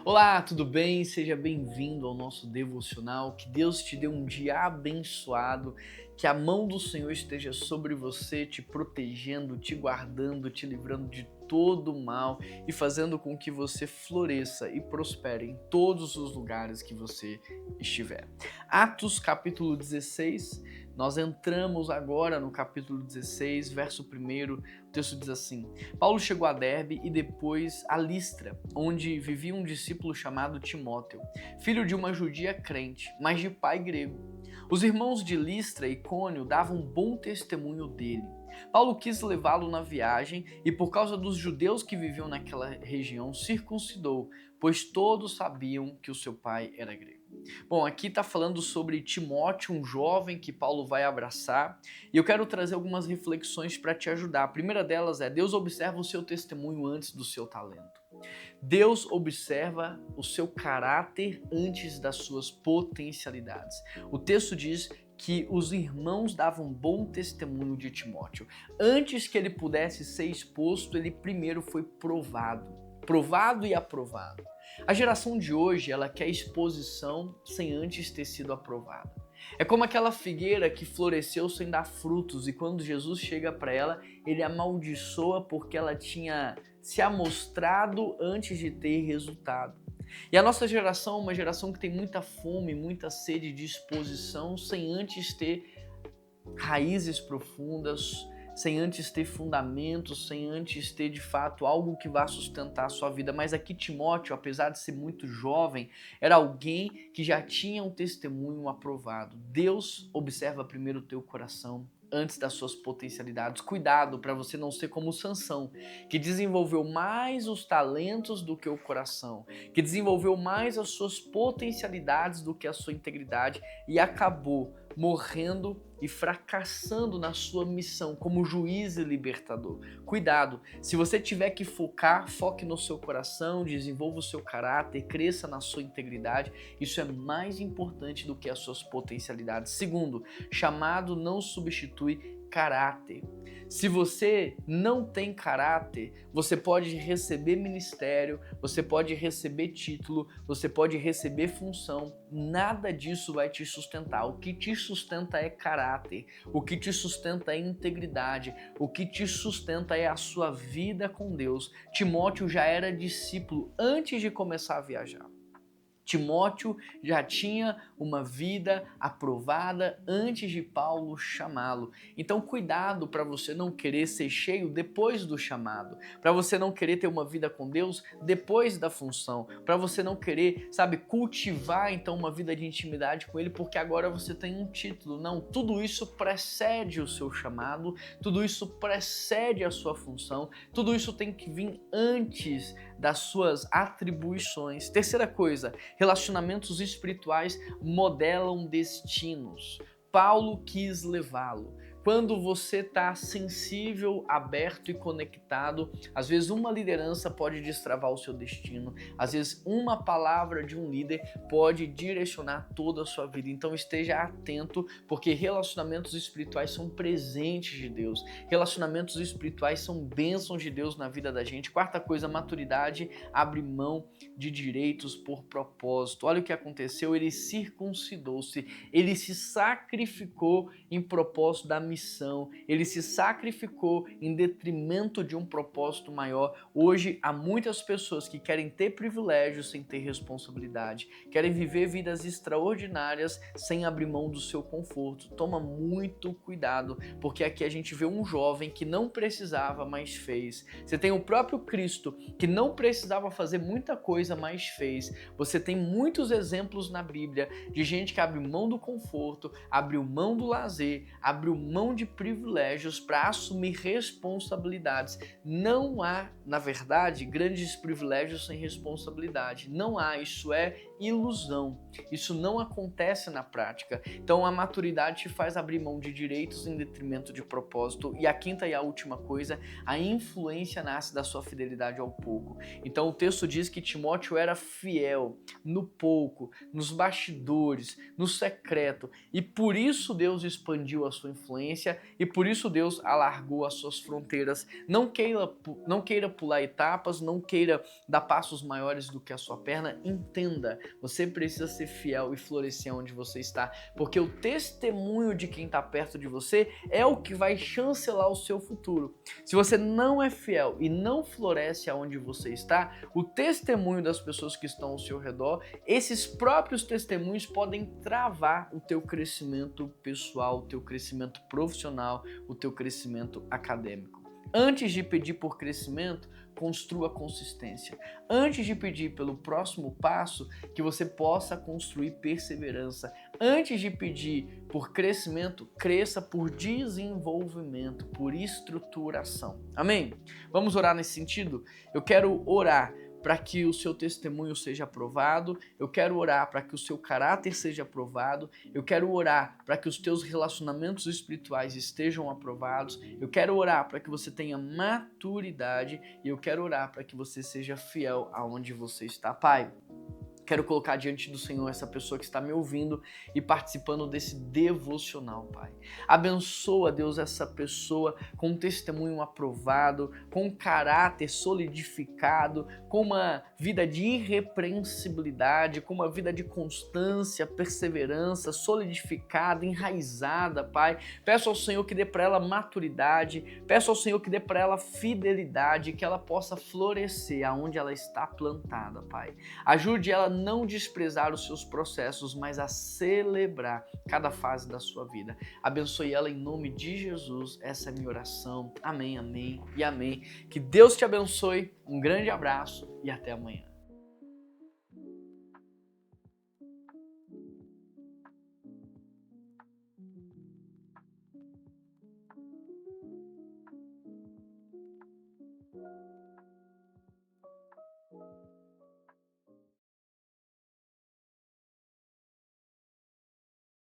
Olá, tudo bem? Seja bem-vindo ao nosso devocional. Que Deus te dê um dia abençoado, que a mão do Senhor esteja sobre você, te protegendo, te guardando, te livrando de todo mal e fazendo com que você floresça e prospere em todos os lugares que você estiver. Atos capítulo 16, nós entramos agora no capítulo 16, verso 1, o texto diz assim: Paulo chegou a Derbe e depois a Listra, onde vivia um discípulo chamado Timóteo, filho de uma judia crente, mas de pai grego. Os irmãos de Listra e Icônio davam bom testemunho dele. Paulo quis levá-lo na viagem e, por causa dos judeus que viviam naquela região, circuncidou, pois todos sabiam que o seu pai era grego. Bom, aqui está falando sobre Timóteo, um jovem que Paulo vai abraçar, e eu quero trazer algumas reflexões para te ajudar. A primeira delas é: Deus observa o seu testemunho antes do seu talento. Deus observa o seu caráter antes das suas potencialidades. O texto diz que os irmãos davam bom testemunho de Timóteo. Antes que ele pudesse ser exposto, ele primeiro foi provado e aprovado. A geração de hoje, ela quer exposição sem antes ter sido aprovada. É como aquela figueira que floresceu sem dar frutos, e quando Jesus chega para ela, ele amaldiçoa porque ela tinha se amostrado antes de ter resultado. E a nossa geração é uma geração que tem muita fome, muita sede de exposição, sem antes ter raízes profundas, sem antes ter fundamentos, sem antes ter de fato algo que vá sustentar a sua vida. Mas aqui Timóteo, apesar de ser muito jovem, era alguém que já tinha um testemunho aprovado. Deus observa primeiro o teu coração antes das suas potencialidades. Cuidado para você não ser como Sansão, que desenvolveu mais os talentos do que o coração, que desenvolveu mais as suas potencialidades do que a sua integridade e acabou morrendo e fracassando na sua missão como juiz e libertador. Cuidado, se você tiver que focar, foque no seu coração, desenvolva o seu caráter, cresça na sua integridade. Isso é mais importante do que as suas potencialidades. Segundo, chamado não substitui caráter. Se você não tem caráter, você pode receber ministério, você pode receber título, você pode receber função, nada disso vai te sustentar. O que te sustenta é caráter, o que te sustenta é integridade, o que te sustenta é a sua vida com Deus. Timóteo já era discípulo antes de começar a viajar. Timóteo já tinha uma vida aprovada antes de Paulo chamá-lo. Então cuidado para você não querer ser cheio depois do chamado, para você não querer ter uma vida com Deus depois da função, para você não querer, cultivar então uma vida de intimidade com Ele porque agora você tem um título. Não, tudo isso precede o seu chamado, tudo isso precede a sua função, tudo isso tem que vir antes das suas atribuições. Terceira coisa, relacionamentos espirituais modelam destinos. Paulo quis levá-lo. Quando você está sensível, aberto e conectado, às vezes uma liderança pode destravar o seu destino, às vezes uma palavra de um líder pode direcionar toda a sua vida. Então esteja atento, porque relacionamentos espirituais são presentes de Deus, relacionamentos espirituais são bênçãos de Deus na vida da gente. Quarta coisa, maturidade abre mão de direitos por propósito. Olha o que aconteceu, ele circuncidou-se, ele se sacrificou em propósito da missão, ele se sacrificou em detrimento de um propósito maior. Hoje há muitas pessoas que querem ter privilégios sem ter responsabilidade, querem viver vidas extraordinárias sem abrir mão do seu conforto. Toma muito cuidado, porque aqui a gente vê um jovem que não precisava, mas fez. Você tem o próprio Cristo, que não precisava fazer muita coisa, mas fez. Você tem muitos exemplos na Bíblia de gente que abriu mão do conforto, abriu mão do lazer, abriu mão de privilégios para assumir responsabilidades. Não há, na verdade, grandes privilégios sem responsabilidade. Não há, isso é ilusão. Isso não acontece na prática. Então a maturidade te faz abrir mão de direitos em detrimento de propósito. E a quinta e a última coisa, a influência nasce da sua fidelidade ao pouco. Então o texto diz que Timóteo era fiel no pouco, nos bastidores, no secreto, e por isso Deus expandiu a sua influência experiência e por isso Deus alargou as suas fronteiras. Não queira pular etapas, não queira dar passos maiores do que a sua perna. Entenda, você precisa ser fiel e florescer onde você está, porque o testemunho de quem está perto de você é o que vai chancelar o seu futuro. Se você não é fiel e não floresce aonde você está, o testemunho das pessoas que estão ao seu redor, esses próprios testemunhos podem travar o teu crescimento pessoal, o teu crescimento profissional, o teu crescimento acadêmico. Antes de pedir por crescimento, construa consistência. Antes de pedir pelo próximo passo, que você possa construir perseverança. Antes de pedir por crescimento, cresça por desenvolvimento, por estruturação. Amém? Vamos orar nesse sentido? Eu quero orar para que o seu testemunho seja aprovado, eu quero orar para que o seu caráter seja aprovado, eu quero orar para que os teus relacionamentos espirituais estejam aprovados, eu quero orar para que você tenha maturidade e eu quero orar para que você seja fiel aonde você está. Pai, quero colocar diante do Senhor essa pessoa que está me ouvindo e participando desse devocional, Pai. Abençoa, Deus, essa pessoa com um testemunho aprovado, com um caráter solidificado, com uma vida de irrepreensibilidade, com uma vida de constância, perseverança, solidificada, enraizada, Pai. Peço ao Senhor que dê para ela maturidade, peço ao Senhor que dê para ela fidelidade, que ela possa florescer aonde ela está plantada, Pai. Ajude ela a não desprezar os seus processos, mas a celebrar cada fase da sua vida. Abençoe ela em nome de Jesus. Essa é a minha oração. Amém, amém e amém. Que Deus te abençoe. Um grande abraço e até amanhã.